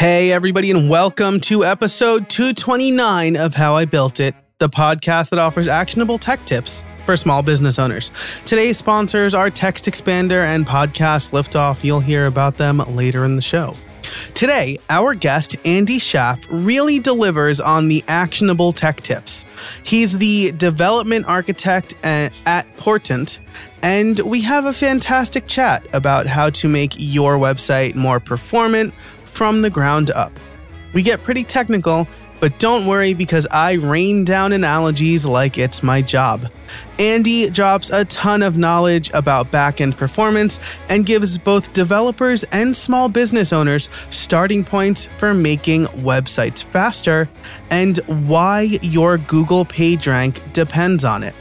Hey, everybody, and welcome to episode 229 of How I Built It, the podcast that offers actionable tech tips for small business owners. Today's sponsors are Textexpander and Podcast Liftoff. You'll hear about them later in the show. Today, our guest, Andy Schaff, really delivers on the actionable tech tips. He's the development architect at Portent, and we have a fantastic chat about how to make your website more performant from the ground up. We get pretty technical, but don't worry because I rain down analogies like it's my job. Andy drops a ton of knowledge about back-end performance and gives both developers and small business owners starting points for making websites faster and why your Google PageRank depends on it.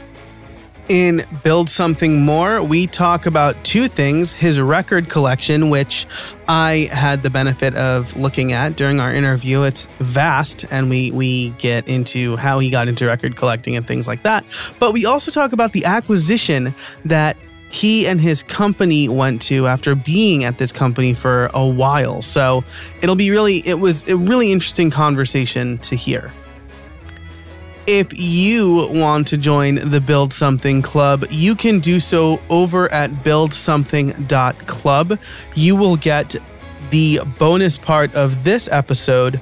In Build Something More, we talk about two things: his record collection, which I had the benefit of looking at during our interview. It's vast, and we get into how he got into record collecting and things like that. But we also talk about the acquisition that he and his company went to after being at this company for a while. So it was a really interesting conversation to hear. If you want to join the Build Something Club, you can do so over at buildsomething.club. You will get the bonus part of this episode,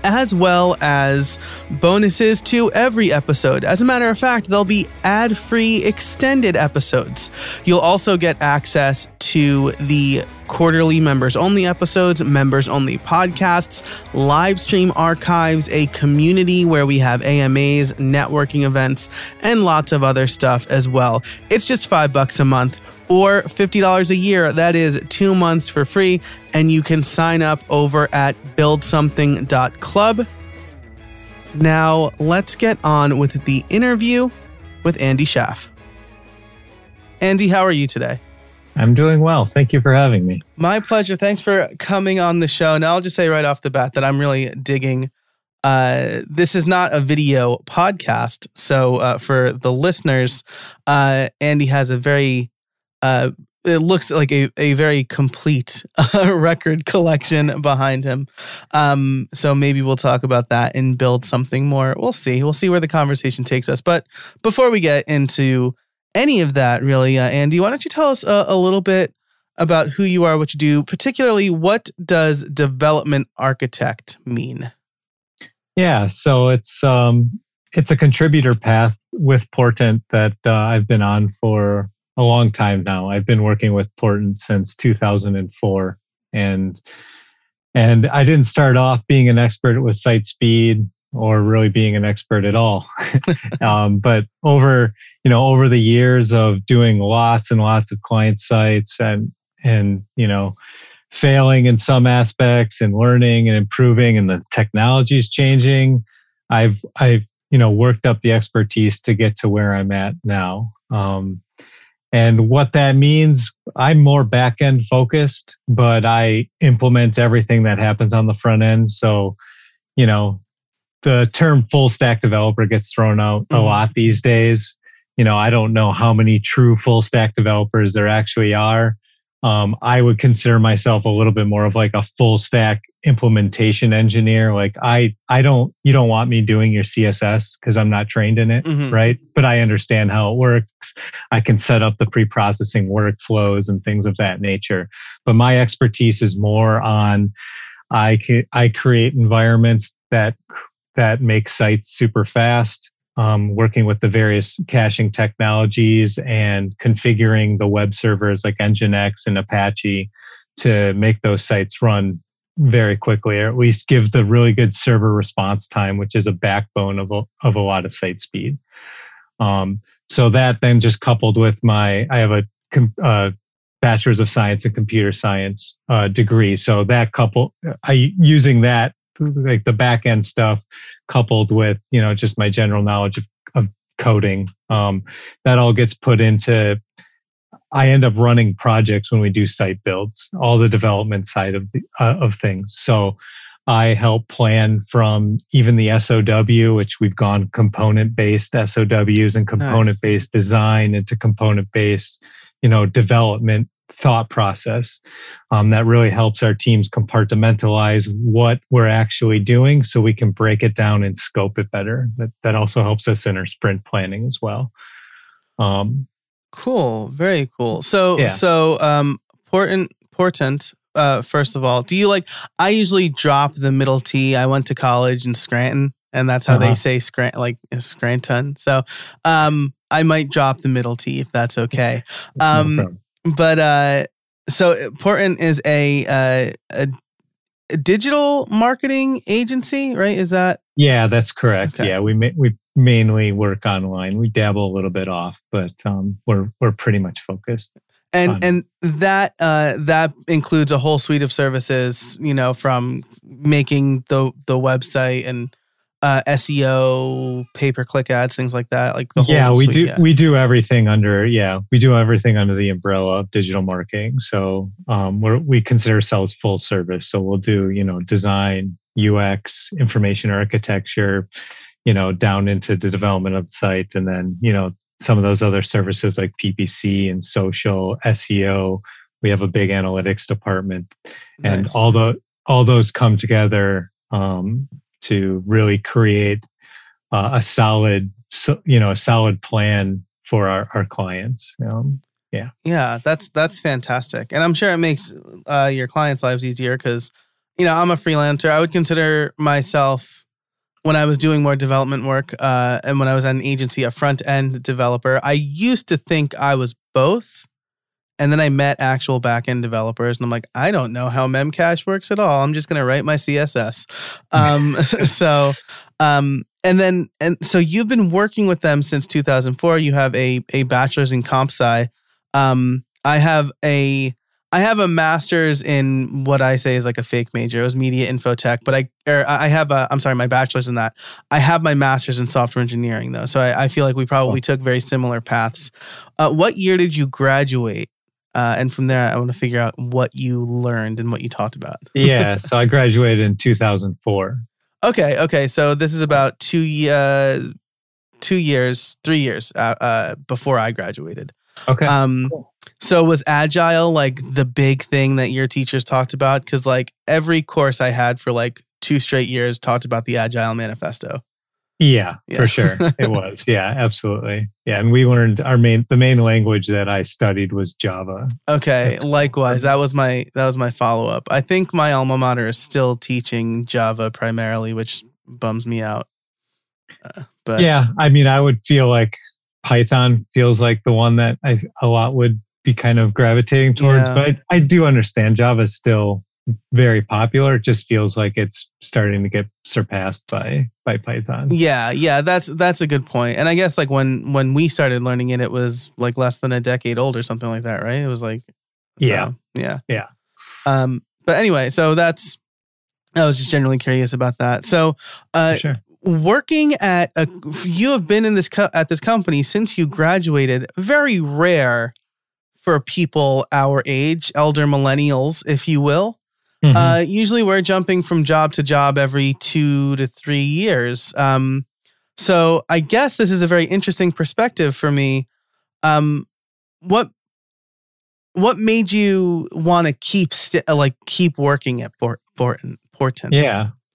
as well as bonuses to every episode. As a matter of fact, there'll be ad-free extended episodes. You'll also get access to the quarterly members-only episodes, members-only podcasts, live stream archives, a community where we have AMAs, networking events, and lots of other stuff as well. It's just $5 a month or $50 a year. That is 2 months for free, and you can sign up over at buildsomething.club. Now, let's get on with the interview with Andy Schaff. Andy, how are you today? I'm doing well. Thank you for having me. My pleasure. Thanks for coming on the show. Now, I'll just say right off the bat that I'm really digging. This is not a video podcast. So for the listeners, Andy has a very, it looks like a very complete record collection behind him. So maybe we'll talk about that and build something more. We'll see. We'll see where the conversation takes us. But before we get into any of that, really, Andy, why don't you tell us a little bit about who you are, what you do, particularly what does development architect mean? Yeah, so it's a contributor path with Portent that I've been on for a long time now. I've been working with Portent since 2004, and I didn't start off being an expert with site speed or really being an expert at all. But over the years of doing lots and lots of client sites and failing in some aspects and learning and improving, and the technology is changing, I've worked up the expertise to get to where I'm at now. And what that means, I'm more back-end focused, but I implement everything that happens on the front end. So, the term full stack developer gets thrown out a lot these days. I don't know how many true full stack developers there actually are. I would consider myself a little bit more of like a full stack implementation engineer. Like you don't want me doing your CSS because I'm not trained in it, right? But I understand how it works. I can set up the pre-processing workflows and things of that nature. But my expertise is more on, I create environments that make sites super fast, working with the various caching technologies and configuring the web servers like Nginx and Apache to make those sites run very quickly, or at least give the really good server response time, which is a backbone of a lot of site speed. So that then just coupled with I have a bachelor's of science in computer science degree. So that using that, like the back end stuff, coupled with just my general knowledge of coding, that all gets put into. I end up running projects when we do site builds, all the development side of things. So I help plan from even the SOW, which we've gone component-based SOWs and component-based design into component-based, development thought process that really helps our teams compartmentalize what we're actually doing so we can break it down and scope it better. That also helps us in our sprint planning as well. Cool. Very cool. So, Yeah. important, first of all, do you like, I usually drop the middle T. I went to college in Scranton, and that's how they say Scranton. So, I might drop the middle T if that's okay. No But so Important is a digital marketing agency, right? Is that? Yeah, that's correct. Okay. Yeah, we mainly work online. We dabble a little bit off, but we're pretty much focused. And that includes a whole suite of services, from making the website and SEO, pay-per-click ads, things like that. Like the whole we suite, do. yeah. We do everything under the umbrella of digital marketing. So we consider ourselves full service. So we'll do design, UX, information architecture, down into the development of the site, and then some of those other services like PPC and social, SEO. We have a big analytics department, and Nice. all those come together to really create a solid plan for our clients. Yeah, that's fantastic, and I'm sure it makes your clients' lives easier because I'm a freelancer. I would consider myself, when I was doing more development work and when I was at an agency, a front end developer. I used to think I was both. And then I met actual back-end developers, and I'm like, I don't know how Memcache works at all. I'm just going to write my CSS. So you've been working with them since 2004. You have a bachelor's in comp sci. I have a master's in what I say is like a fake major. It was media infotech, but my bachelor's in that. I have my master's in software engineering though. So I feel like we probably took very similar paths. What year did you graduate? And from there, I want to figure out what you learned and what you talked about. Yeah, so I graduated in 2004. Okay. So this is about 3 years before I graduated. Okay. Cool. So was Agile like the big thing that your teachers talked about? Because like every course I had for like 2 straight years talked about the Agile Manifesto. Yeah, for sure. It was. Yeah, absolutely. Yeah. And we learned the main language that I studied was Java. Okay. Likewise. That was my follow-up. I think my alma mater is still teaching Java primarily, which bums me out. But yeah, I would feel like Python feels like the one that a lot would be kind of gravitating towards, but I do understand Java is still very popular. It just feels like it's starting to get surpassed by Python. Yeah, that's a good point. And I guess like when we started learning it, it was like less than a decade old or something like that, right? It was like yeah. But anyway, so I was just generally curious about that. So sure. Working you have been in at this company since you graduated. Very rare for people our age, elder millennials, if you will. Mm-hmm. Usually we're jumping from job to job every 2 to 3 years. So I guess this is a very interesting perspective for me. What made you want to keep working at Portent?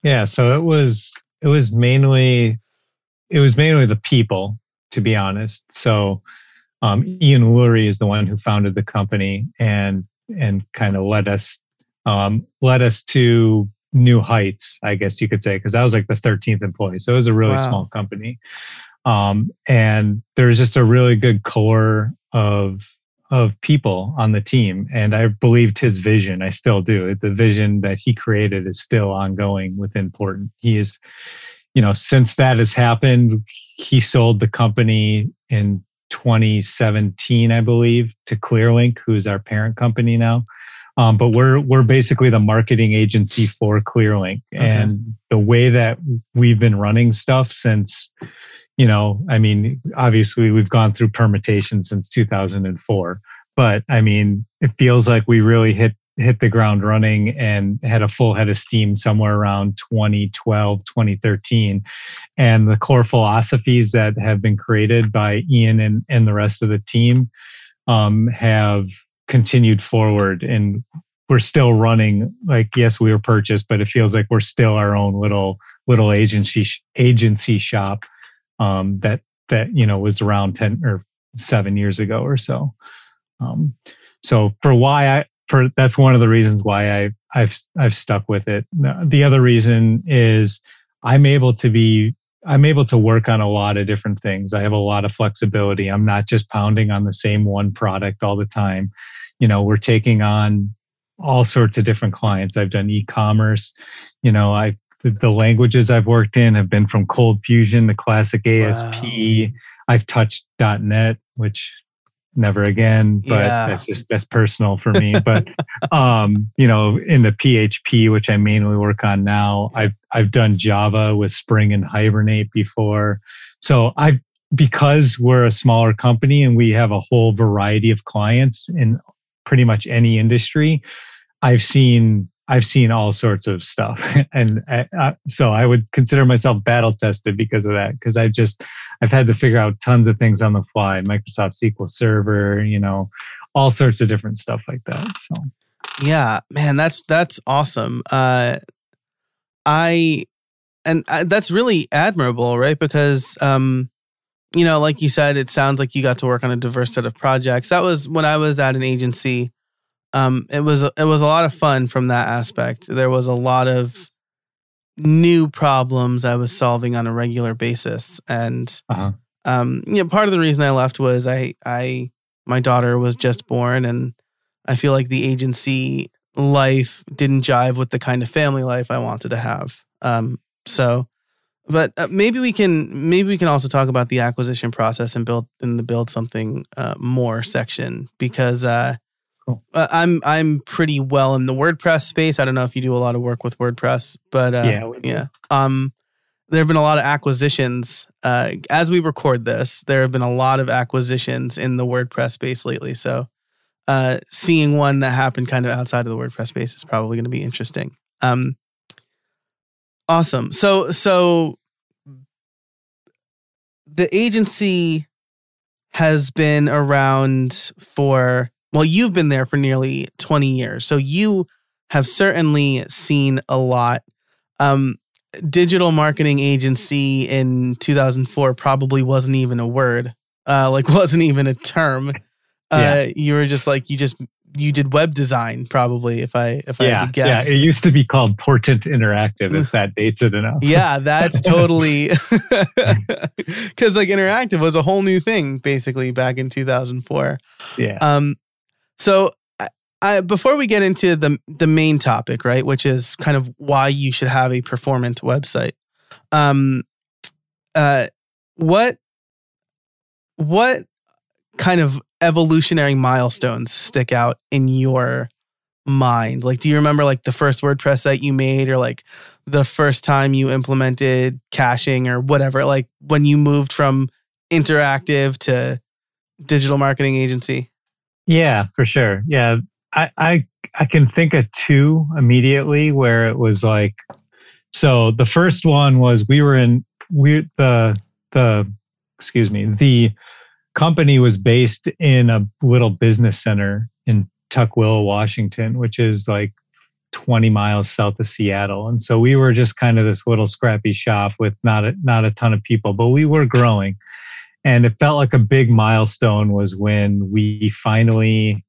Yeah. So it was mainly the people, to be honest. So Ian Lurie is the one who founded the company and kind of led us to new heights, I guess you could say, because I was like the 13th employee. So it was a really small company. And there's just a really good core of people on the team. And I believed his vision. I still do. The vision that he created is still ongoing within Portent. He is, since that has happened, he sold the company in 2017, I believe, to ClearLink, who's our parent company now. But we're basically the marketing agency for ClearLink. Okay. And the way that we've been running stuff since, obviously we've gone through permutation since 2004, but it feels like we really hit the ground running and had a full head of steam somewhere around 2012, 2013. And the core philosophies that have been created by Ian and the rest of the team have continued forward, and we're still running. Like, yes, we were purchased, but it feels like we're still our own little agency shop that was around 10 or 7 years ago or so. So that's one of the reasons why I've stuck with it. The other reason is I'm able to work on a lot of different things. I have a lot of flexibility. I'm not just pounding on the same one product all the time. We're taking on all sorts of different clients. I've done e-commerce. The languages I've worked in have been from Cold Fusion to Classic ASP. Wow. I've touched .NET, which never again, but that's personal for me. But in the PHP, which I mainly work on now, I've done Java with Spring and Hibernate before. So because we're a smaller company and we have a whole variety of clients in pretty much any industry, I've seen all sorts of stuff, and so I would consider myself battle tested because of that. Because I've had to figure out tons of things on the fly, Microsoft SQL Server, all sorts of different stuff like that. So, yeah, man, that's awesome. That's really admirable, right? Because like you said, it sounds like you got to work on a diverse set of projects. That was when I was at an agency. It was a lot of fun from that aspect. There was a lot of new problems I was solving on a regular basis, and part of the reason I left was my daughter was just born, and I feel like the agency life didn't jive with the kind of family life I wanted to have. But maybe we can also talk about the acquisition process and build something more section, because. Cool. I'm pretty well in the WordPress space. I don't know if you do a lot of work with WordPress, but yeah. There have been a lot of acquisitions. As we record this, there have been a lot of acquisitions in the WordPress space lately. So seeing one that happened kind of outside of the WordPress space is probably going to be interesting. Awesome. So the agency has been around for... Well, you've been there for nearly 20 years, so you have certainly seen a lot. Digital marketing agency in 2004 probably wasn't even a word, wasn't even a term. You were just you did web design, probably, if I had to guess. Yeah, it used to be called Portent Interactive, if that dates it enough. Yeah, that's totally... Because interactive was a whole new thing, basically, back in 2004. Yeah. So before we get into the main topic, right, which is kind of why you should have a performant website, what kind of evolutionary milestones stick out in your mind? Do you remember the first WordPress site you made, or the first time you implemented caching or whatever, when you moved from interactive to digital marketing agency? Yeah, for sure. Yeah, I can think of two immediately where it was so the first one was the company was based in a little business center in Tukwila, Washington, which is 20 miles south of Seattle. And so we were just kind of this little scrappy shop with not a ton of people, but we were growing. And it felt like a big milestone was when we finally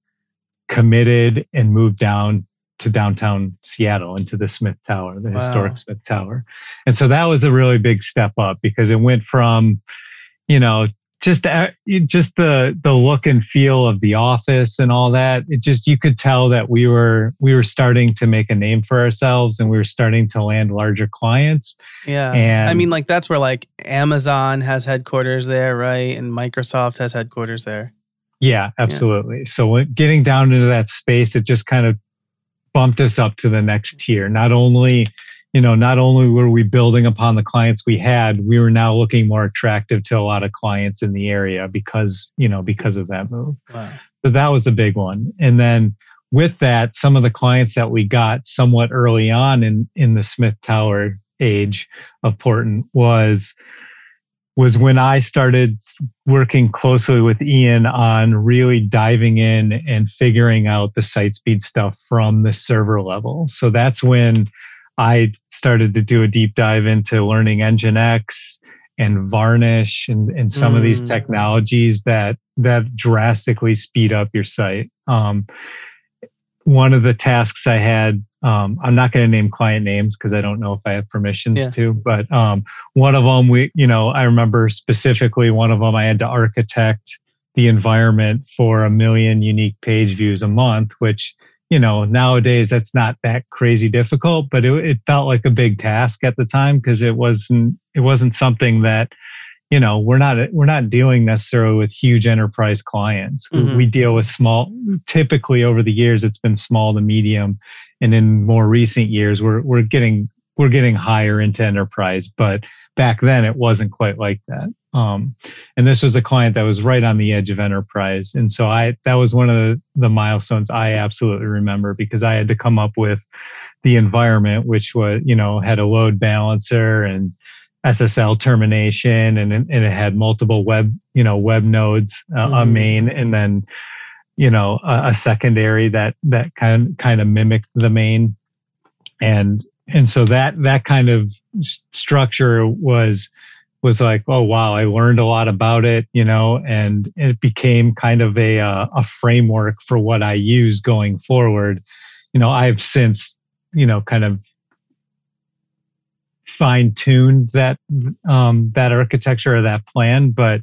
committed and moved down to downtown Seattle into the Smith Tower, the historic Smith Tower. And so that was a really big step up, because it went from, just the look and feel of the office and all that. You could tell that we were starting to make a name for ourselves, and we were starting to land larger clients. Yeah. And that's where Amazon has headquarters there, right? And Microsoft has headquarters there. Yeah, absolutely. Yeah. So getting down into that space, it just kind of bumped us up to the next tier. Not only were we building upon the clients we had, we were now looking more attractive to a lot of clients in the area because of that move. Wow. So that was a big one. And then with that, some of the clients that we got somewhat early on in the Smith Tower age of Portent was was when I started working closely with Ian on really diving in and figuring out the site speed stuff from the server level. So that's when I started to do a deep dive into learning Nginx and Varnish and some of these technologies that drastically speed up your site. One of the tasks I had, I'm not going to name client names because I don't know if I have permissions to, but one of them, I remember specifically one of them, I had to architect the environment for 1 million unique page views a month, which, nowadays that's not that crazy difficult, but it felt like a big task at the time because it wasn't something that, we're not dealing necessarily with huge enterprise clients. We deal with small, typically over the years, it's been small to medium. And in more recent years, we're getting higher into enterprise, but back then it wasn't quite like that. And this was a client that was right on the edge of enterprise. And so that was one of the milestones I absolutely remember because I had to come up with the environment, which was, had a load balancer and SSL termination, and it had multiple web nodes, a main, and then, a secondary that kind of mimicked the main. And so that kind of structure was like, oh, wow, I learned a lot about it, and it became kind of a framework for what I use going forward. I've since, kind of fine-tuned that architecture or that plan, but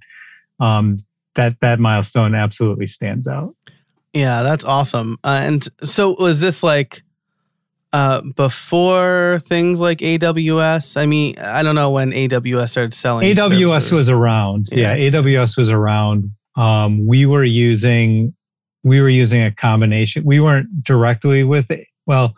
that milestone absolutely stands out. Yeah, that's awesome. And so was this like before things like AWS? I mean, I don't know when AWS started selling. AWS services. was around. Yeah, AWS was around. We were using a combination. We weren't directly with it. Well,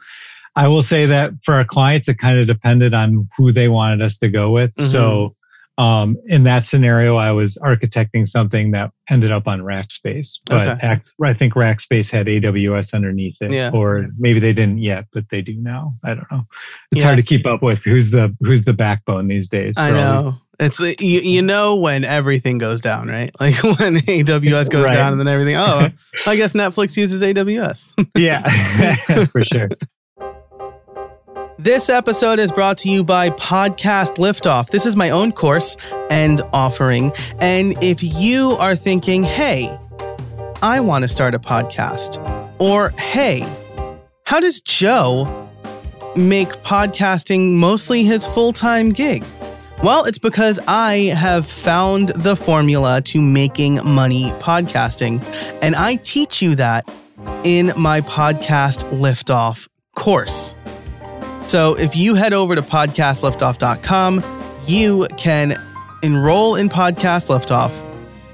I will say that for our clients, it kind of depended on who they wanted us to go with. So in that scenario, I was architecting something that ended up on Rackspace. But I think Rackspace had AWS underneath it. Or maybe they didn't yet, but they do now. I don't know. It's hard to keep up with who's the backbone these days. I know. It's when everything goes down, right? Like when AWS goes down and then everything. Oh, I guess Netflix uses AWS. Yeah, for sure. This episode is brought to you by Podcast Liftoff. This is my own course and offering. And if you are thinking, hey, I want to start a podcast, or hey, how does Joe make podcasting mostly his full-time gig? Well, it's because I have found the formula to making money podcasting, and I teach you that in my Podcast Liftoff course. So if you head over to podcastliftoff.com, you can enroll in Podcast Liftoff,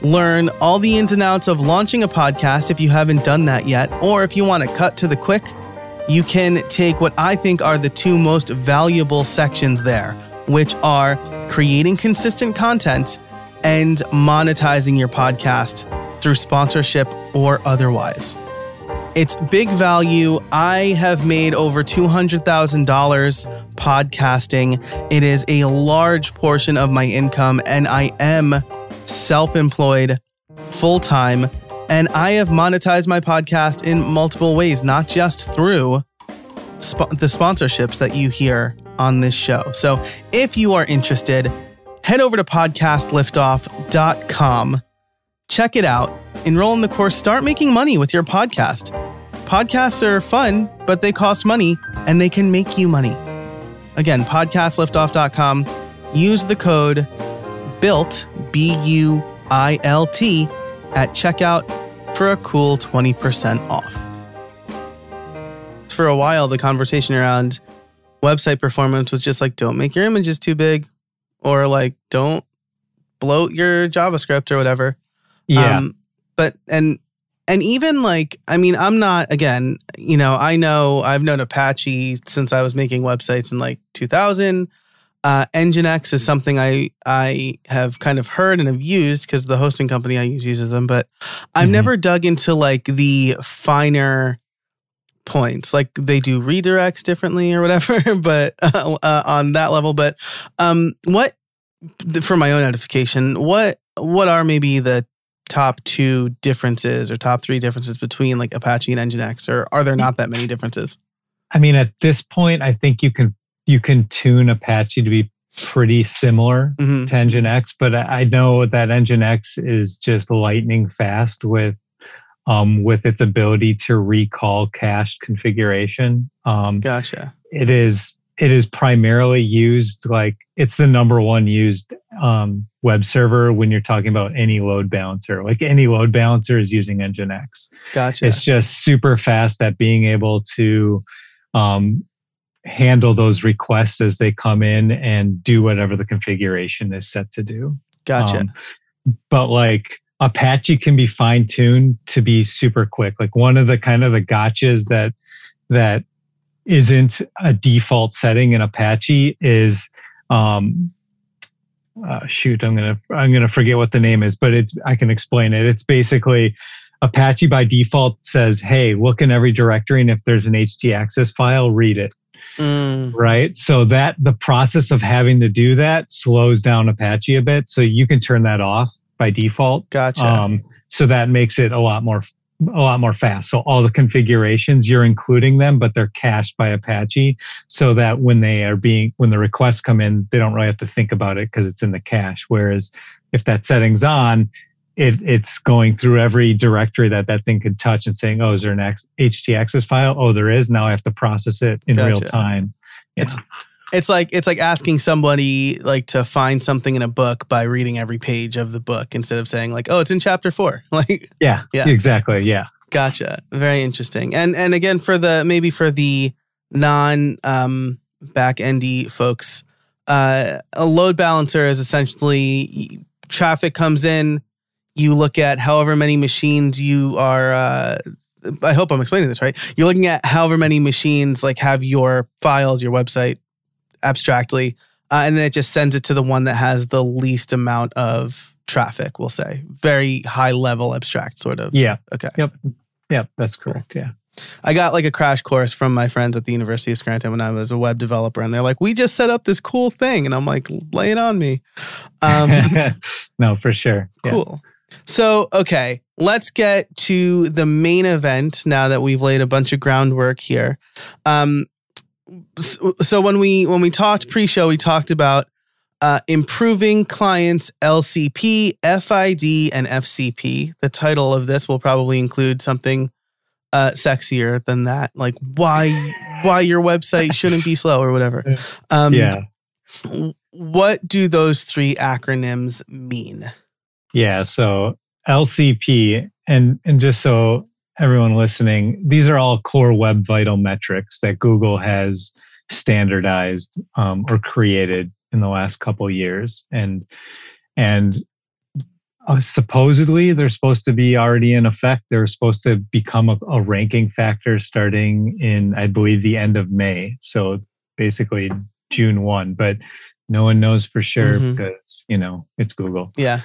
learn all the ins and outs of launching a podcast if you haven't done that yet, or if you want to cut to the quick, you can take what I think are the two most valuable sections there, which are creating consistent content and monetizing your podcast through sponsorship or otherwise. It's big value. I have made over $200,000 podcasting. It is a large portion of my income, and I am self-employed full-time, and I have monetized my podcast in multiple ways, not just through the sponsorships that you hear on this show. So if you are interested, head over to podcastliftoff.com. Check it out. Enroll in the course. Start making money with your podcast. Podcasts are fun, but they cost money, and they can make you money. Again, podcastliftoff.com. Use the code BUILT, B-U-I-L-T, at checkout for a cool 20% off. For a while, the conversation around website performance was just like, don't make your images too big, or like, don't bloat your JavaScript or whatever. Yeah. And even like, I mean, I'm not, again, I know I've known Apache since I was making websites in like 2000. Nginx is something I have kind of heard and have used because the hosting company I use uses them, but I've never dug into like the finer points. Like they do redirects differently or whatever, but on that level. But what for my own edification, what are maybe the top 2 differences or top 3 differences between like Apache and Nginx, or are there not that many differences? I mean, at this point, I think you can tune Apache to be pretty similar to Nginx, but I know that Nginx is just lightning fast with its ability to recall cached configuration. Gotcha. It is primarily used, like it's the number one used web server when you're talking about any load balancer. Like any load balancer is using Nginx. Gotcha. It's just super fast at being able to handle those requests as they come in and do whatever the configuration is set to do. Gotcha. But like Apache can be fine-tuned to be super quick. Like one of the kind of the gotchas that isn't a default setting in Apache is shoot, I'm gonna forget what the name is, but I can explain it. It's basically Apache by default says, hey, look in every directory, and if there's an htaccess file, read it. Right? So that the process of having to do that slows down Apache a bit. So you can turn that off by default. Gotcha. So that makes it a lot more fast. So all the configurations, you're including them, but they're cached by Apache so that when the requests come in, they don't really have to think about it because it's in the cache. Whereas if that setting's on, it's going through every directory that thing could touch and saying, oh, is there an htaccess file? Oh, there is. Now I have to process it in real time. Yeah. It's like asking somebody like to find something in a book by reading every page of the book instead of saying like, oh, it's in chapter 4. Like, yeah, exactly. Yeah. Gotcha. Very interesting. And again, for the non back-endy folks, a load balancer is essentially traffic comes in. You look at however many machines you are, I hope I'm explaining this right. You're looking at however many machines like have your files, your website abstractly, and then it just sends it to the one that has the least amount of traffic, we'll say. Very high level abstract sort of. Yeah. Okay. Yep. That's correct. Yeah. I got like a crash course from my friends at the University of Scranton when I was a web developer, and they're like, we just set up this cool thing. And I'm like, lay it on me. No, for sure. Cool. Yeah. So, okay, let's get to the main event now that we've laid a bunch of groundwork here. So when we talked pre-show, we talked about improving clients' LCP, FID, and FCP. The title of this will probably include something sexier than that, like why your website shouldn't be slow or whatever. Yeah. What do those 3 acronyms mean? Yeah, so LCP, and just so everyone listening, these are all core web vital metrics that Google has standardized or created in the last couple of years, and supposedly they're supposed to be already in effect. They're supposed to become a ranking factor starting in, I believe, the end of May. So basically June 1, but no one knows for sure because it's Google. Yeah.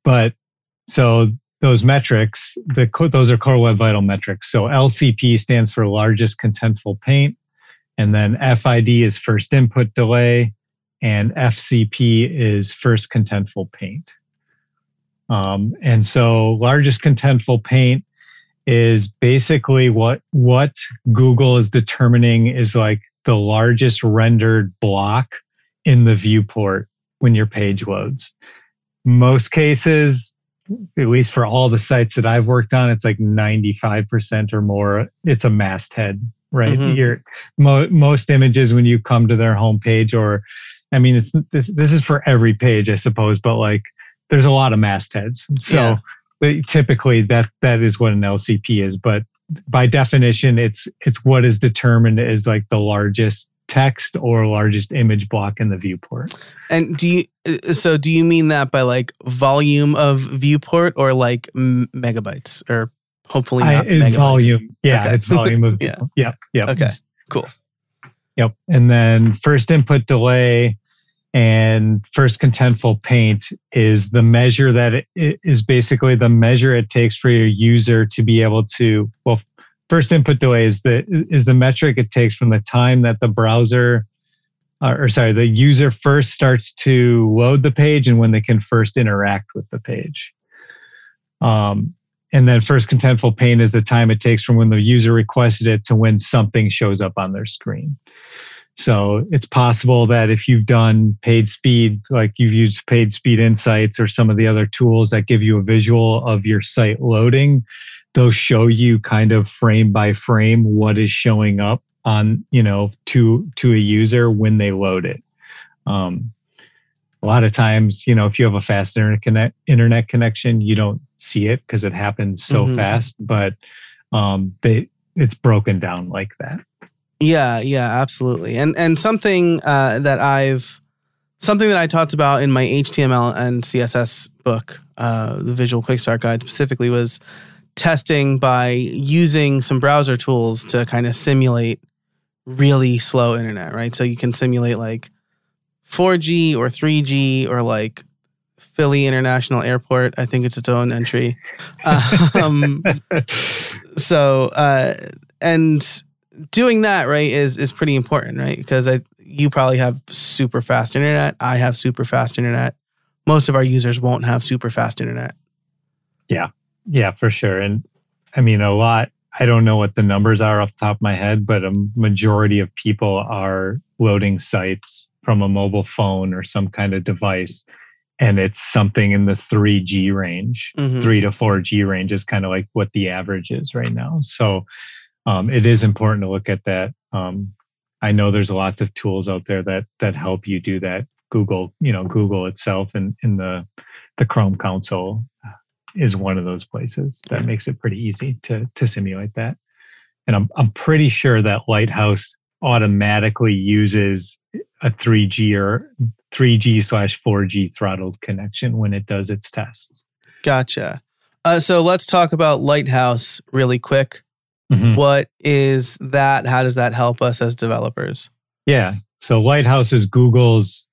But so those metrics, those are core web vital metrics. So LCP stands for largest contentful paint, and then FID is first input delay, and FCP is first contentful paint. And so largest contentful paint is basically what Google is determining is like the largest rendered block in the viewport when your page loads. Most cases, at least for all the sites that I've worked on, it's like 95% or more. It's a masthead, right? Most images when you come to their homepage, or I mean, this is for every page, I suppose, but like there's a lot of mastheads. So typically that is what an LCP is. But by definition, it's what is determined as like the largest text or largest image block in the viewport. And do you mean that by like volume of viewport or like megabytes, or hopefully not megabytes? Volume. Yeah, okay. It's volume of viewport. Yeah. Okay, cool. Yep. And then first input delay and first contentful paint is the measure that it is basically the measure it takes for your user to be able to, first input delay is the metric it takes from the time that the browser the user first starts to load the page and when they can first interact with the page. And then first contentful paint is the time it takes from when the user requested it to when something shows up on their screen. So it's possible that if you've done page speed, like you've used page speed insights or some of the other tools that give you a visual of your site loading, they'll show you kind of frame by frame what is showing up on, to a user when they load it. A lot of times, if you have a fast internet connection, you don't see it because it happens so fast, but it's broken down like that. Yeah, absolutely. And something that I talked about in my HTML and CSS book, the Visual Quick Start Guide specifically, was testing by using some browser tools to kind of simulate really slow internet, right? So you can simulate like 4G or 3G or like Philly International Airport. I think it's its own entry. And doing that, right, is pretty important, right? Because you probably have super fast internet. I have super fast internet. Most of our users won't have super fast internet. Yeah, for sure. And I mean, I don't know what the numbers are off the top of my head, but a majority of people are loading sites from a mobile phone or some kind of device. And it's something in the 3G range, 3 to 4G range is kind of like what the average is right now. So it is important to look at that. I know there's lots of tools out there that help you do that. Google itself and in the Chrome console is one of those places that makes it pretty easy to simulate that. And I'm pretty sure that Lighthouse automatically uses a 3G or 3G/4G throttled connection when it does its tests. Gotcha. So let's talk about Lighthouse really quick. What is that? How does that help us as developers? Yeah. So Lighthouse is Google's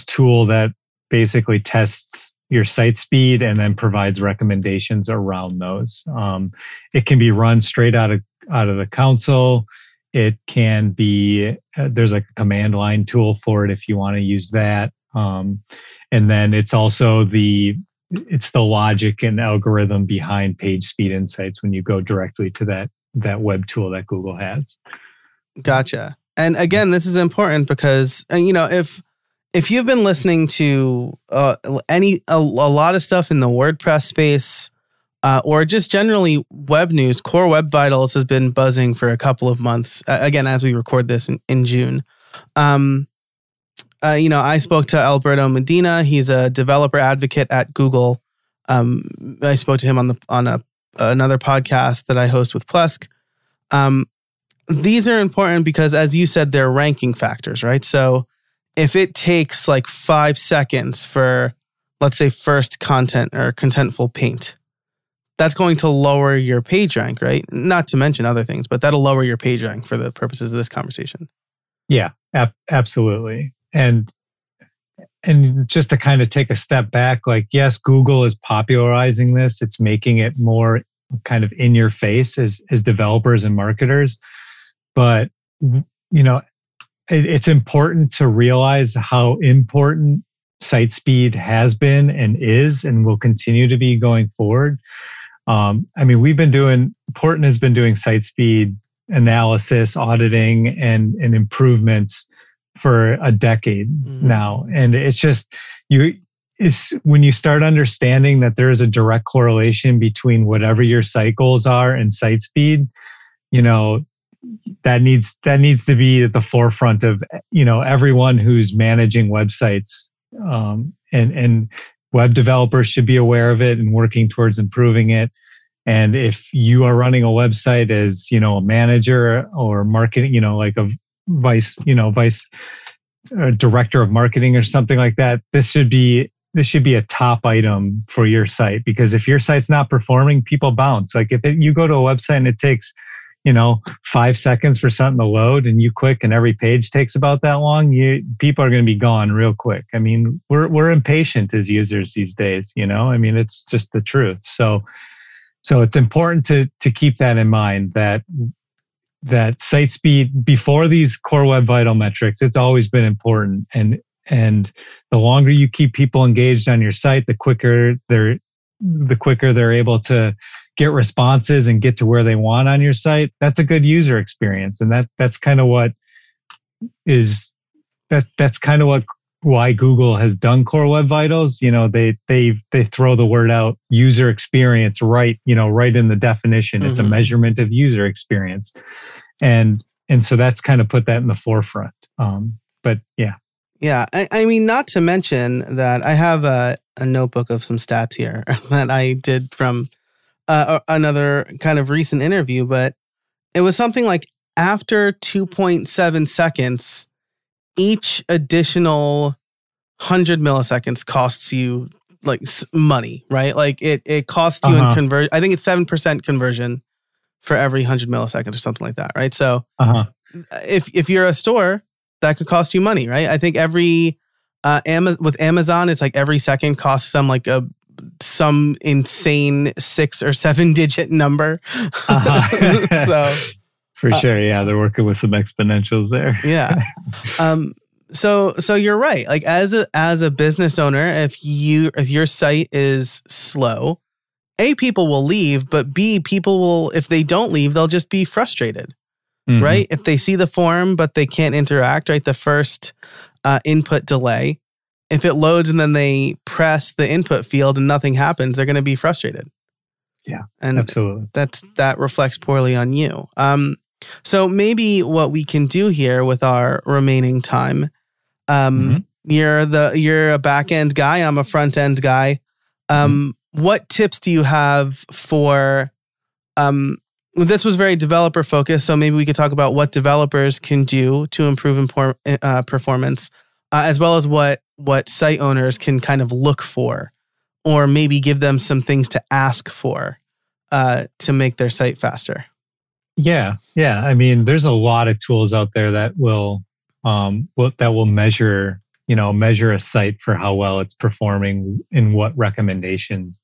tool that basically tests your site speed and then provides recommendations around those. It can be run straight out of the console. It can be, there's like a command line tool for it if you want to use that. And then it's also the logic and algorithm behind page speed insights when you go directly to that web tool that Google has. Gotcha. And again, this is important because, if you've been listening to a lot of stuff in the WordPress space, or just generally web news, Core Web Vitals has been buzzing for a couple of months. Again, as we record this in June. I spoke to Alberto Medina. He's a developer advocate at Google. I spoke to him on another podcast that I host with Plesk. These are important because, as you said, they're ranking factors, right? So if it takes like 5 seconds for, let's say, first content or contentful paint, that's going to lower your page rank, right? Not to mention other things, but that'll lower your page rank for the purposes of this conversation. Yeah, absolutely. And just to kind of take a step back, like, yes, Google is popularizing this. It's making it more kind of in your face as developers and marketers. But, it's important to realize how important site speed has been and is and will continue to be going forward. Portland has been doing site speed analysis, auditing, and improvements for a decade now. And it's just, when you start understanding that there is a direct correlation between whatever your site goals are and site speed, that needs to be at the forefront of, everyone who's managing websites, and web developers should be aware of it and working towards improving it. And if you are running a website as, a manager or marketing, like a vice director of marketing or something like that, this should be a top item for your site, because if your site's not performing, people bounce. Like if you go to a website and it takes, 5 seconds for something to load and you click and every page takes about that long, people are going to be gone real quick. I mean, we're impatient as users these days, it's just the truth. So it's important to keep that in mind, that that site speed before these core web vital metrics, it's always been important. And the longer you keep people engaged on your site, the quicker they're able to get responses and get to where they want on your site. That's a good user experience. And that's kind of what why Google has done Core Web Vitals. You know, they throw the word out, user experience, right in the definition. It's a measurement of user experience. And so that's kind of put that in the forefront. But yeah. Yeah. I mean, not to mention that I have a notebook of some stats here that I did from another kind of recent interview, but it was something like after 2.7 seconds, each additional 100 milliseconds costs you like money, right? Like it costs you in conversion. I think it's 7% conversion for every 100 milliseconds or something like that, right? So if you're a store, that could cost you money, right? I think every with Amazon, it's like every second costs them like some insane 6 or 7 digit number. So for sure, yeah, they're working with some exponentials there. Yeah. So you're right. Like as a business owner, if your site is slow, A, people will leave, but B, people will, if they don't leave, they'll just be frustrated, right? If they see the form, but they can't interact, right? The first input delay, if it loads and then they press the input field and nothing happens, they're going to be frustrated. Yeah, and absolutely. That reflects poorly on you. So maybe what we can do here with our remaining time, you're a back end guy, I'm a front end guy. What tips do you have for? This was very developer focused, so maybe we could talk about what developers can do to improve performance, as well as what site owners can kind of look for, or maybe give them some things to ask for to make their site faster. Yeah. I mean, there's a lot of tools out there that will measure a site for how well it's performing and what recommendations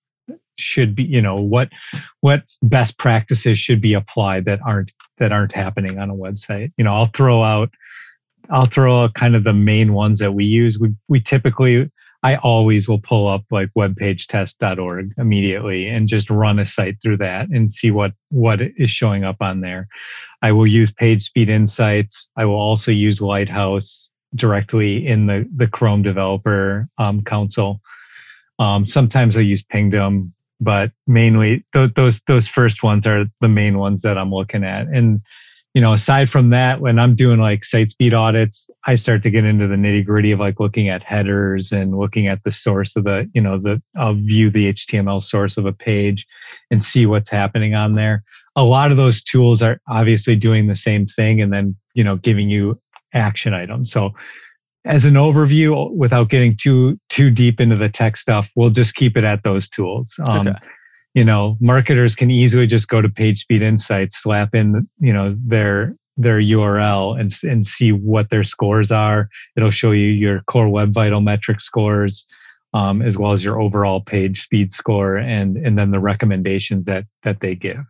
should be, what best practices should be applied that aren't happening on a website. I'll throw out kind of the main ones that we use. I always will pull up like webpagetest.org immediately and just run a site through that and see what is showing up on there. I will use PageSpeed Insights. I will also use Lighthouse directly in the Chrome Developer Console. Sometimes I use Pingdom, but mainly those first ones are the main ones that I'm looking at. And aside from that, when I'm doing like site speed audits, I start to get into the nitty gritty of like looking at headers and looking at the source of I'll view the HTML source of a page and see what's happening on there. A lot of those tools are obviously doing the same thing and then, giving you action items. So as an overview, without getting too deep into the tech stuff, we'll just keep it at those tools. Okay. Marketers can easily just go to PageSpeed Insights, slap in, their URL and see what their scores are. It'll show you your core web vital metric scores, as well as your overall page speed score and then the recommendations that they give.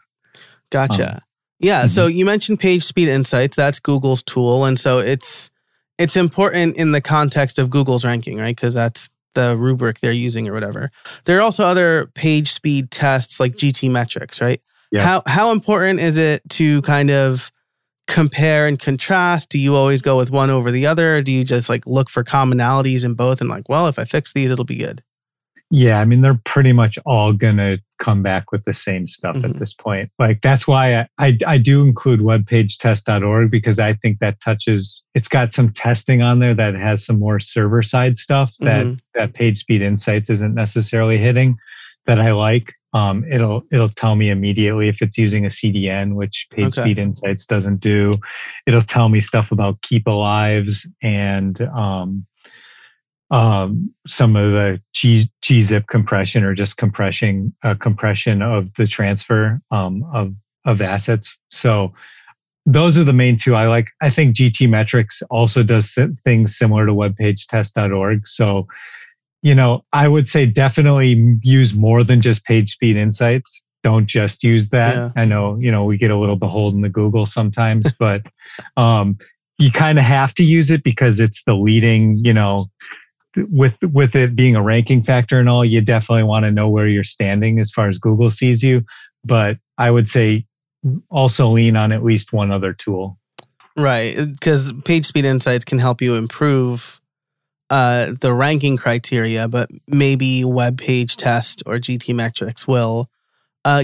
Gotcha. So you mentioned PageSpeed Insights. That's Google's tool. And so it's important in the context of Google's ranking, right? Because that's the rubric they're using or whatever. There are also other page speed tests like GTmetrix, right? Yeah. How important is it to kind of compare and contrast? Do you always go with one over the other? Or do you just like look for commonalities in both and like, well, if I fix these, it'll be good? Yeah, I mean, they're pretty much all going to come back with the same stuff at this point. Like, that's why I do include webpagetest.org, because I think that it's got some testing on there that has some more server-side stuff that PageSpeed Insights isn't necessarily hitting that I like. It'll tell me immediately if it's using a CDN, which PageSpeed Insights doesn't do. It'll tell me stuff about keep alives and some of the gzip compression or just compression of the transfer of assets. So those are the main two I like. I think GTmetrix also does things similar to webpagetest.org. So, I would say definitely use more than just PageSpeed Insights. don't just use that. Yeah. I know, we get a little beholden to Google sometimes, but you kind of have to use it because it's the leading, with it being a ranking factor and all, you definitely want to know where you're standing as far as Google sees you. But I would say also lean on at least one other tool. Right, because PageSpeed Insights can help you improve the ranking criteria, but maybe Web Page Test or GTmetrix will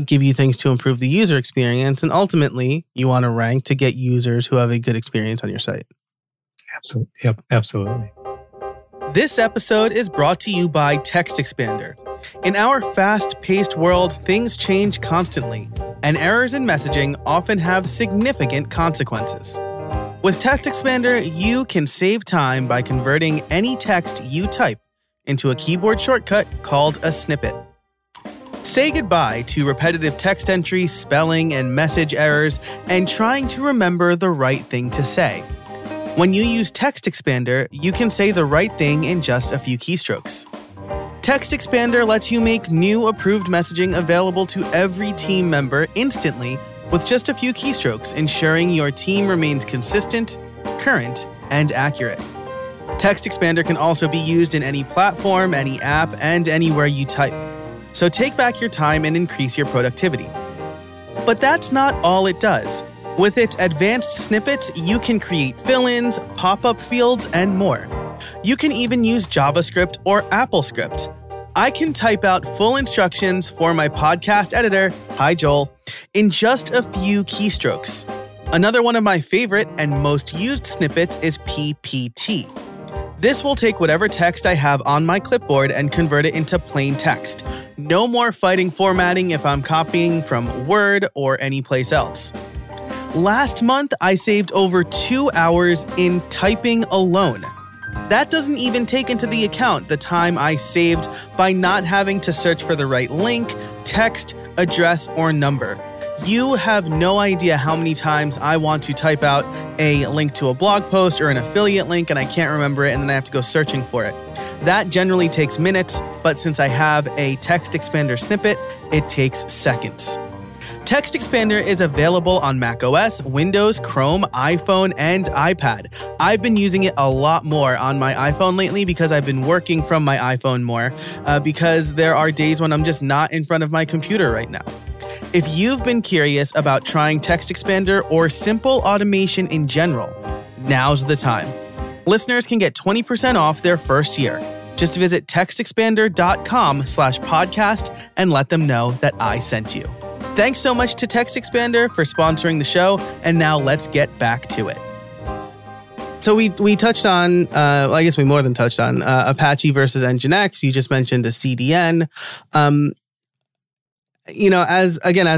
give you things to improve the user experience. And ultimately, you want to rank to get users who have a good experience on your site. Absolutely. Yep, absolutely. This episode is brought to you by Textexpander. In our fast-paced world, things change constantly, and errors in messaging often have significant consequences. With Textexpander, you can save time by converting any text you type into a keyboard shortcut called a snippet. Say goodbye to repetitive text entry, spelling, and message errors, and trying to remember the right thing to say. When you use Textexpander, you can say the right thing in just a few keystrokes. Textexpander lets you make new approved messaging available to every team member instantly with just a few keystrokes, ensuring your team remains consistent, current, and accurate. Textexpander can also be used in any platform, any app, and anywhere you type. So take back your time and increase your productivity. But that's not all it does. With its advanced snippets, you can create fill-ins, pop-up fields, and more. You can even use JavaScript or AppleScript. I can type out full instructions for my podcast editor, hi Joel, in just a few keystrokes. Another one of my favorite and most used snippets is PPT. This will take whatever text I have on my clipboard and convert it into plain text. No more fighting formatting if I'm copying from Word or anyplace else. Last month, I saved over 2 hours in typing alone. That doesn't even take into the account the time I saved by not having to search for the right link, text, address, or number. You have no idea how many times I want to type out a link to a blog post or an affiliate link and I can't remember it and then I have to go searching for it. That generally takes minutes, but since I have a Textexpander snippet, it takes seconds. Textexpander is available on macOS, Windows, Chrome, iPhone, and iPad. I've been using it a lot more on my iPhone lately because I've been working from my iPhone more because there are days when I'm just not in front of my computer right now. If you've been curious about trying Textexpander or simple automation in general, now's the time. Listeners can get 20% off their first year. Just visit textexpander.com/podcast and let them know that I sent you. Thanks so much to Textexpander for sponsoring the show, and now let's get back to it. So we touched on, I guess we more than touched on, Apache versus Nginx. You just mentioned a CDN. As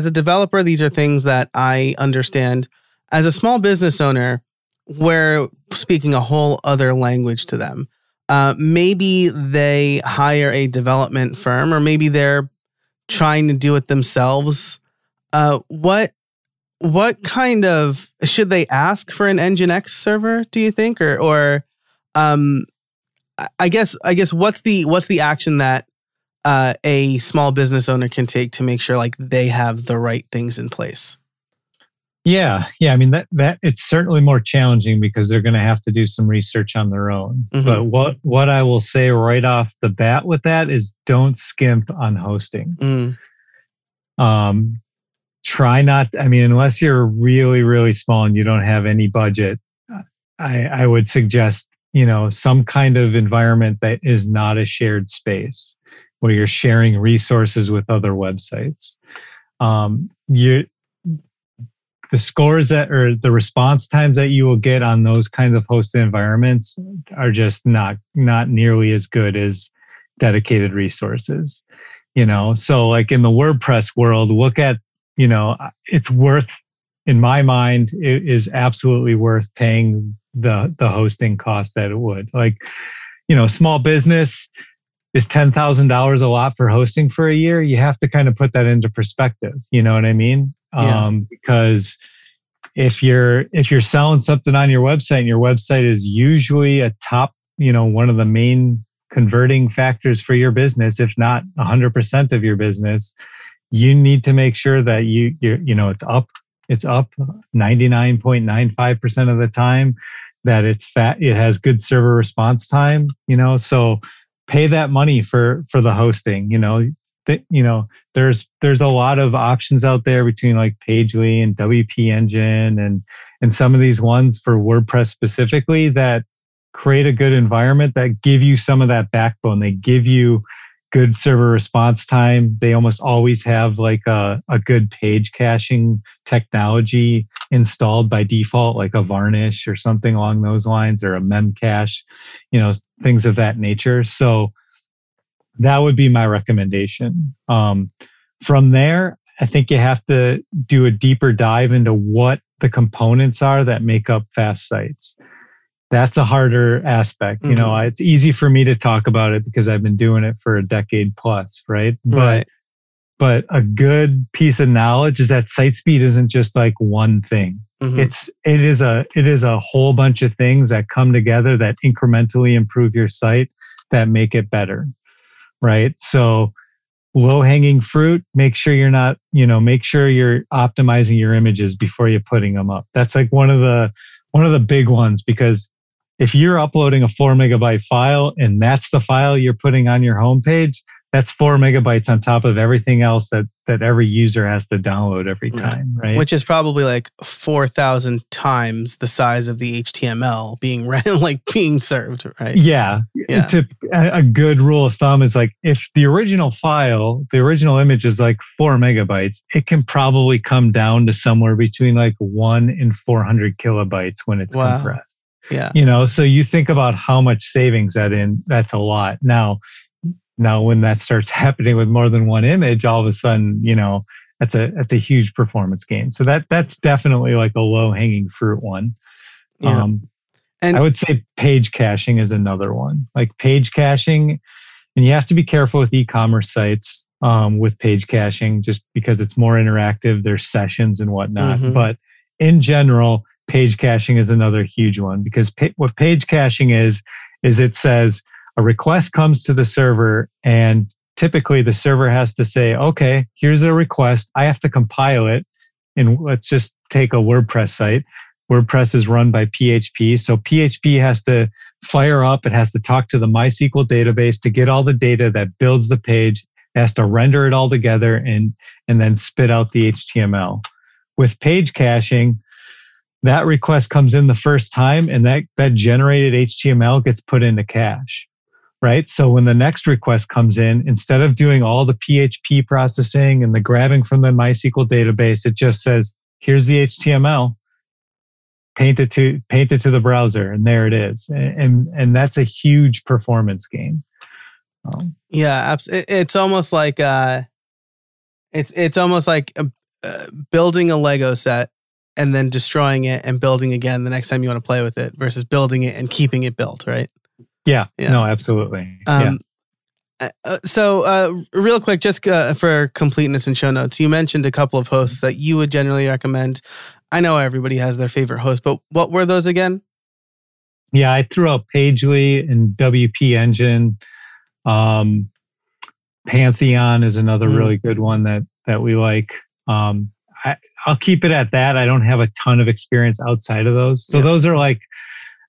a developer, these are things that I understand. As a small business owner, we're speaking a whole other language to them. Maybe they hire a development firm, or maybe they're trying to do it themselves. What kind of, should they ask for an Nginx server, do you think? Or I guess what's the action that a small business owner can take to make sure like they have the right things in place? Yeah. I mean, that it's certainly more challenging because they're going to have to do some research on their own. Mm-hmm. But what I will say right off the bat with that is don't skimp on hosting. Try not, unless you're really, really small and you don't have any budget, I would suggest, some kind of environment that is not a shared space where you're sharing resources with other websites. The scores or the response times that you will get on those kinds of hosted environments are just not nearly as good as dedicated resources. So like in the WordPress world, look at, it's worth, in my mind, it is absolutely worth paying the hosting cost that it would. Like, small business, is $10,000 a lot for hosting for a year? You have to kind of put that into perspective. You know what I mean? Yeah. Because if you're selling something on your website and your website is usually a top, one of the main converting factors for your business, if not 100% of your business, you need to make sure that it's up 99.95% of the time, that it has good server response time, so pay that money for the hosting. There's a lot of options out there between like Pagely and WP Engine and some of these ones for WordPress specifically that create a good environment, that give you some of that backbone. They give you good server response time. They almost always have like a good page caching technology installed by default, like a Varnish or something along those lines, or a Memcache, things of that nature. So that would be my recommendation. From there, I think you have to do a deeper dive into what the components are that make up fast sites. That's a harder aspect. Mm-hmm. It's easy for me to talk about it because I've been doing it for a decade plus, right? But a good piece of knowledge is that site speed isn't just like one thing. Mm-hmm. It is a whole bunch of things that come together that incrementally improve your site, that make it better, right? So low-hanging fruit, make sure you're optimizing your images before you're putting them up. That's like one of the big ones, because if you're uploading a 4 megabyte file and that's the file you're putting on your homepage, that's 4 megabytes on top of everything else that every user has to download every time, right? Which is probably like 4,000 times the size of the HTML being served, right? Yeah. A good rule of thumb is like, if the original image is like 4 megabytes, it can probably come down to somewhere between like 1 and 400 kilobytes when it's compressed. Yeah. So you think about how much savings that's a lot. Now when that starts happening with more than one image, all of a sudden, that's a huge performance gain. So that's definitely like a low hanging fruit one. Yeah. And I would say page caching is another one. Like page caching, and you have to be careful with e-commerce sites with page caching, just because it's more interactive. There's sessions and whatnot. Mm-hmm. But in general, page caching is another huge one, because what page caching is it says a request comes to the server, and typically the server has to say, okay, here's a request. I have to compile it. And let's just take a WordPress site. WordPress is run by PHP. So PHP has to fire up. It has to talk to the MySQL database to get all the data that builds the page. It has to render it all together and then spit out the HTML. With page caching, that request comes in the first time, and that generated HTML gets put into cache, right? So when the next request comes in, instead of doing all the PHP processing and the grabbing from the MySQL database, it just says, here's the HTML, paint it to the browser, and there it is. And that's a huge performance gain. Yeah, it's almost like building a Lego set and then destroying it and building again the next time you want to play with it, versus building it and keeping it built, right? Yeah. No, absolutely. So real quick, just for completeness and show notes, you mentioned a couple of hosts that you would generally recommend. I know everybody has their favorite host, but what were those again? Yeah, I threw out Pagely and WP Engine. Pantheon is another really good one that we like. I'll keep it at that. I don't have a ton of experience outside of those. So those are like,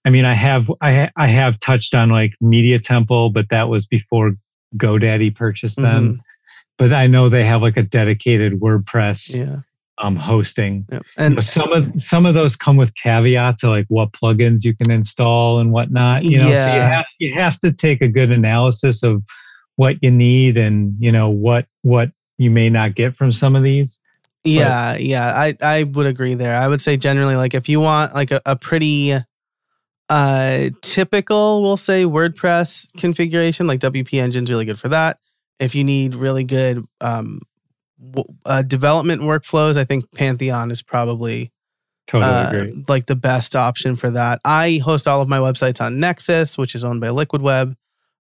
I mean, I have touched on like Media Temple, but that was before GoDaddy purchased them. Mm-hmm. But I know they have like a dedicated WordPress hosting. Yep. And some of those come with caveats of like what plugins you can install and whatnot. So you have to take a good analysis of what you need and what you may not get from some of these. I would agree there. I would say generally, like if you want like a pretty typical, we'll say WordPress configuration, like WP Engine's really good for that. If you need really good development workflows, I think Pantheon is probably totally like the best option for that. I host all of my websites on Nexus, which is owned by Liquid Web.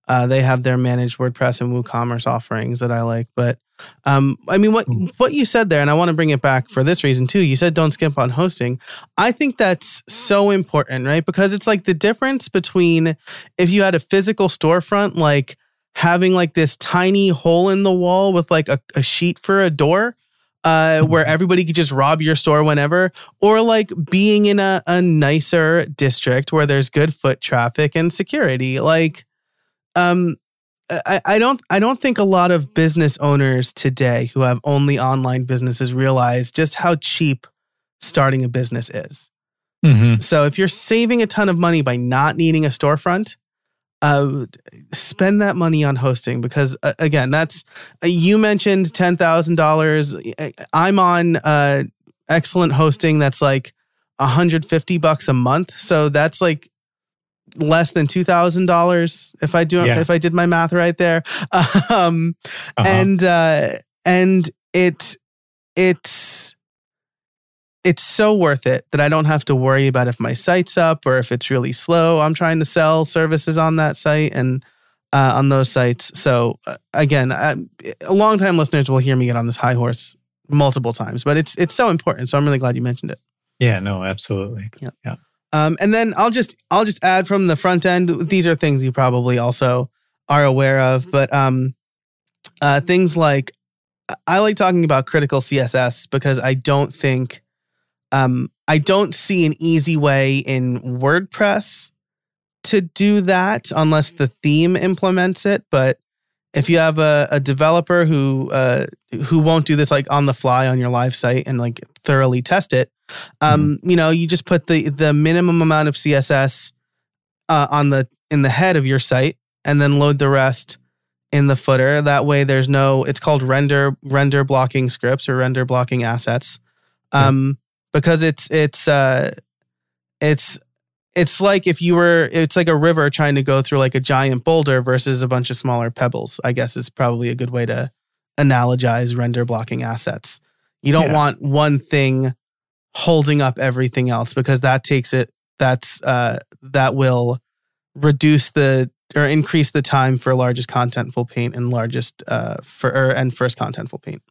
They have their managed WordPress and WooCommerce offerings that I like. But I mean, what you said there, and I want to bring it back for this reason too. You said don't skimp on hosting. I think that's so important, right? Because it's like the difference between if you had a physical storefront, like having like this tiny hole in the wall with like a sheet for a door, where everybody could just rob your store whenever, or like being in a nicer district where there's good foot traffic and security. Like, I don't think a lot of business owners today who have only online businesses realize just how cheap starting a business is. Mm-hmm. So if you're saving a ton of money by not needing a storefront, spend that money on hosting, because again, that's you mentioned $10,000. I'm on excellent hosting that's like $150 a month, so that's like less than $2,000 if I did my math right there. And it's so worth it that I don't have to worry about if my site's up or if it's really slow. I'm trying to sell services on that site and on those sites. So again, longtime listeners will hear me get on this high horse multiple times, but it's so important. So I'm really glad you mentioned it. Yeah, no, absolutely. Yeah. And then I'll just add from the front end. These are things you probably also are aware of, but things like, I like talking about critical CSS because I don't think I don't see an easy way in WordPress to do that unless the theme implements it. But if you have a developer who won't do this like on the fly on your live site and like thoroughly test it, you just put the minimum amount of CSS in the head of your site and then load the rest in the footer. That way there's it's called render blocking scripts or render blocking assets. Because it's like it's like a river trying to go through like a giant boulder versus a bunch of smaller pebbles, I guess is probably a good way to analogize render blocking assets. You don't want one thing holding up everything else, because that will reduce or increase the time for largest contentful paint and first contentful paint.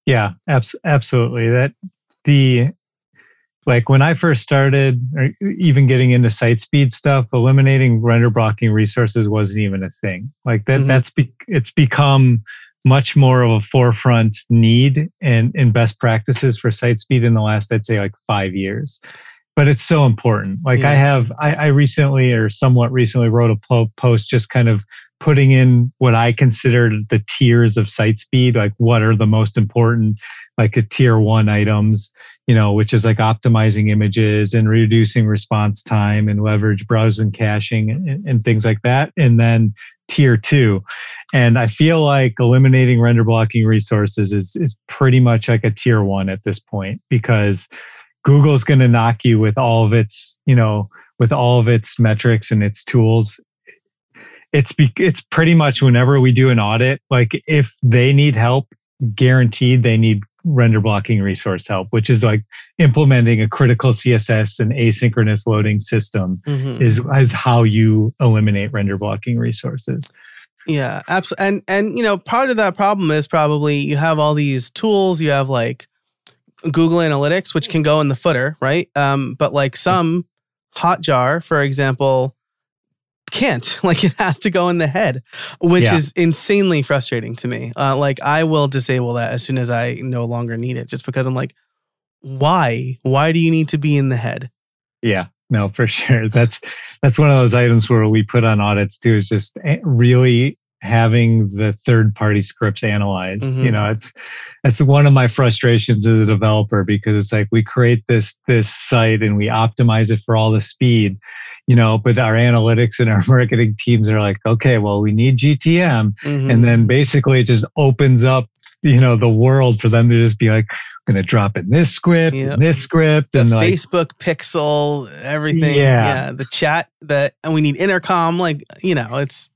Yeah, absolutely. Like when I first started, or even getting into site speed stuff, eliminating render blocking resources wasn't even a thing. Like that, it's become much more of a forefront need and best practices for site speed in the last, I'd say, like 5 years. But it's so important. Like I recently or somewhat recently wrote a post just kind of putting in what I considered the tiers of site speed, like what are the most important, like a tier 1 items, which is like optimizing images and reducing response time and leverage browsing caching and things like that. And then tier 2. And I feel like eliminating render blocking resources is pretty much like a tier 1 at this point, because Google's going to knock you with all of its, with all of its metrics and its tools. It's pretty much whenever we do an audit, like if they need help, guaranteed they need render blocking resource help, which is like implementing a critical CSS and asynchronous loading system is how you eliminate render blocking resources. Yeah, absolutely. And part of that problem is probably you have all these tools. You have like Google Analytics, which can go in the footer, right? But like some Hotjar, for example, can't. Like it has to go in the head, which is insanely frustrating to me. Like I will disable that as soon as I no longer need it, just because I'm like, why? Why do you need to be in the head? Yeah, no, for sure. That's one of those items where we put on audits too, is just really having the third-party scripts analyzed. It's one of my frustrations as a developer, because it's like we create this site and we optimize it for all the speed, but our analytics and our marketing teams are like, okay, well, we need GTM. And then basically it just opens up, the world for them to just be like, I'm going to drop in this script, and this script. The and Facebook pixel, everything. Yeah. The chat, and we need intercom, it's...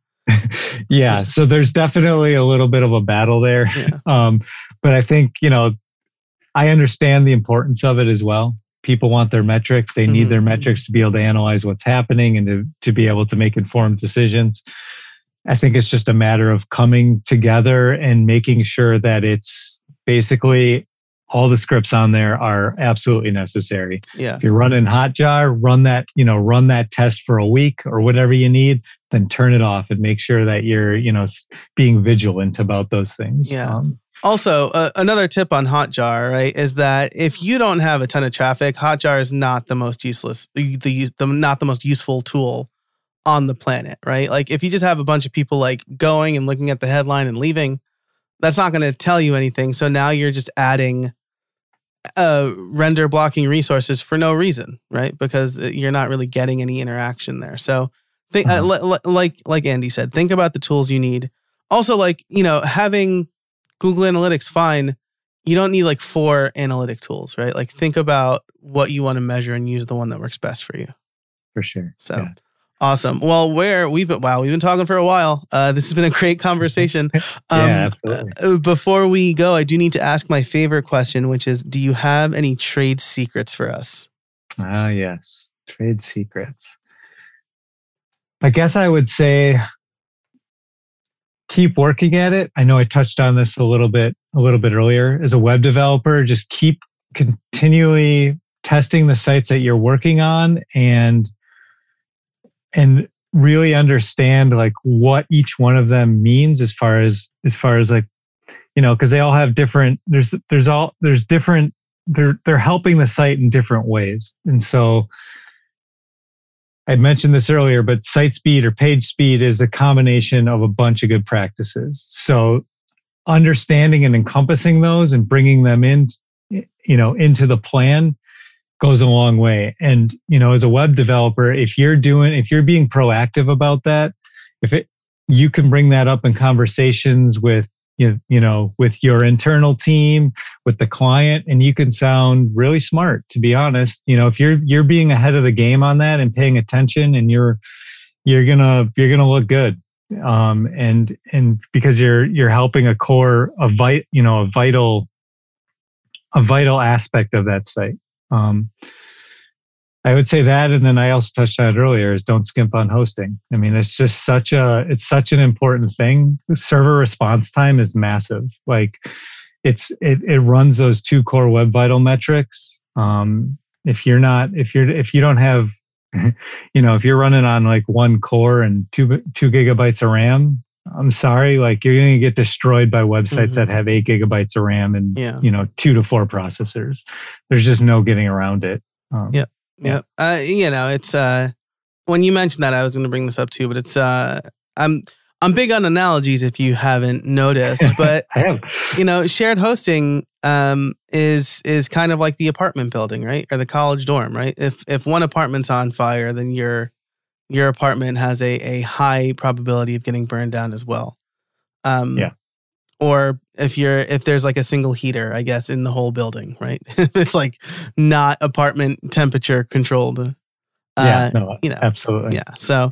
Yeah. So there's definitely a little bit of a battle there. But I think, I understand the importance of it as well. People want their metrics. They need their metrics to be able to analyze what's happening and to be able to make informed decisions. I think it's just a matter of coming together and making sure that it's basically all the scripts on there are absolutely necessary. Yeah. If you're running Hotjar, run that test for a week or whatever you need, then turn it off and make sure that you're, being vigilant about those things. Yeah. Also, another tip on Hotjar, right, is that if you don't have a ton of traffic, Hotjar is not the most not the most useful tool on the planet, right? Like if you just have a bunch of people like going and looking at the headline and leaving, that's not going to tell you anything. So now you're just adding render blocking resources for no reason, right? Because you're not really getting any interaction there. So like Andy said, think about the tools you need. Also, having Google Analytics, fine. You don't need like 4 analytic tools, right? Like think about what you want to measure and use the one that works best for you. For sure. So yeah. Awesome. Well, we've been talking for a while. This has been a great conversation. Yeah, absolutely. Before we go, I do need to ask my favorite question, which is, do you have any trade secrets for us? Ah, yes. Trade secrets. I guess I would say keep working at it. I know I touched on this a little bit earlier. As a web developer, just keep continually testing the sites that you're working on and really understand like what each one of them means as far as like, because they all have different, they're helping the site in different ways. And so I mentioned this earlier, but site speed or page speed is a combination of a bunch of good practices. So understanding and encompassing those and bringing them in, into the plan goes a long way. And, as a web developer, if you're being proactive about that, you can bring that up in conversations with, with your internal team, with the client, and you can sound really smart, to be honest. If you're being ahead of the game on that and paying attention, and you're gonna look good. And because you're helping a vital aspect of that site. I would say that, and then I also touched on it earlier, is don't skimp on hosting. I mean, it's just such an important thing. Server response time is massive. Like it runs those 2 core web vital metrics. If you don't have, if you're running on like 1 core and 2 gigabytes of RAM, I'm sorry, like you're going to get destroyed by websites that have 8 gigabytes of RAM and 2 to 4 processors. There's just no getting around it. Yeah. It's when you mentioned that, I was going to bring this up too, but it's I'm big on analogies if you haven't noticed, but I have. Shared hosting is kind of like the apartment building, right? Or the college dorm, right? If one apartment's on fire, then your apartment has a high probability of getting burned down as well. Or if there's like a single heater, I guess, in the whole building, right? It's like not apartment temperature controlled. Absolutely. Yeah. So,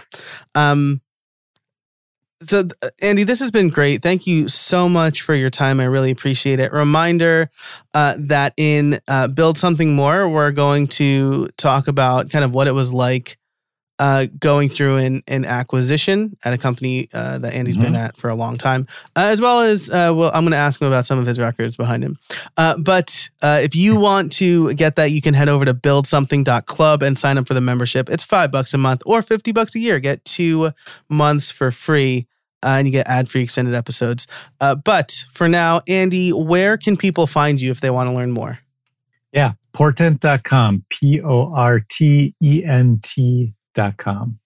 Andy, this has been great. Thank you so much for your time. I really appreciate it. Reminder that in Build Something More, we're going to talk about kind of what it was like going through an acquisition at a company that Andy's been at for a long time, as well as, I'm going to ask him about some of his records behind him. But if you want to get that, you can head over to buildsomething.club and sign up for the membership. It's $5 a month or $50 a year. Get 2 months for free. And you get ad-free extended episodes. But for now, Andy, where can people find you if they want to learn more? Yeah, portent.com, portent.com.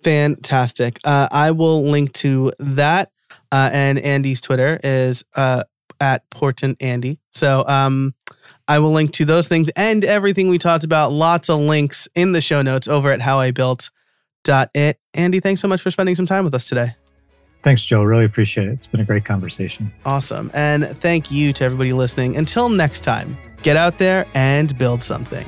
Fantastic. I will link to that. And Andy's Twitter is at portentandy. So I will link to those things and everything we talked about. Lots of links in the show notes over at howibuilt.it. Andy, thanks so much for spending some time with us today. Thanks, Joe. Really appreciate it. It's been a great conversation. Awesome. And thank you to everybody listening. Until next time, get out there and build something.